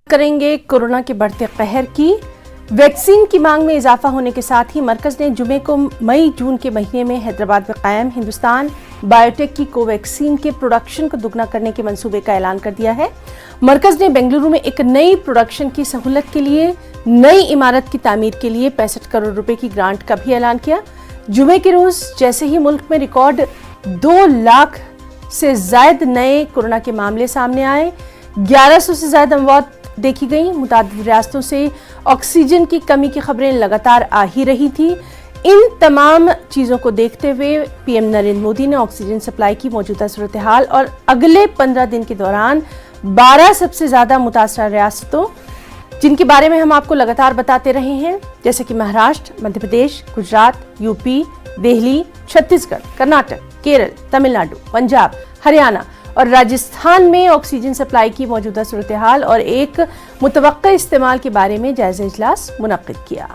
کریں گے کورونا کے بڑھتے قہر کی ویکسین کی مانگ میں اضافہ ہونے کے ساتھ ہی مرکز نے جمعے کو مئی جون کے مہینے میں حیدرآباد میں قائم ہندوستان بائیوٹیک کی کو ویکسین کے پروڈکشن کو دگنا کرنے کے منصوبے کا اعلان کر دیا ہے۔ مرکز نے بنگلورو میں ایک نئی پروڈکشن کی سہولت کے لیے نئی عمارت کی تعمیر کے لیے 65 کروڑ روپے کی گرانٹ کا بھی اعلان کیا۔ جمعے کے روز جیسے ہی ملک میں ریکارڈ 2 لاکھ سے زائد نئے کورونا کے معاملے سامنے آئے، 1100 سے زائد اموات دیکھی گئیں۔ متعدد ریاستوں سے آکسیجن کی کمی کی خبریں لگاتار آ ہی رہی تھی۔ ان تمام چیزوں کو دیکھتے ہوئے پی ایم نریندر مودی نے آکسیجن سپلائی کی موجودہ صورتحال اور اگلے 15 دن کے دوران 12 سب سے زیادہ متاثرہ ریاستوں جن کے بارے میں ہم آپ کو لگاتار بتاتے رہے ہیں جیسے کہ مہاراشٹر، مدھیہ پردیش، گجرات، یو پی، دہلی، چھتیس گڑھ، کرناٹک، کیرل، تمل ناڈو، پنجاب، ہریانہ اور راجستھان میں آکسیجن سپلائی کی موجودہ صورتحال اور ایک متوقع استعمال کے بارے میں جائزہ اجلاس منعقد کیا۔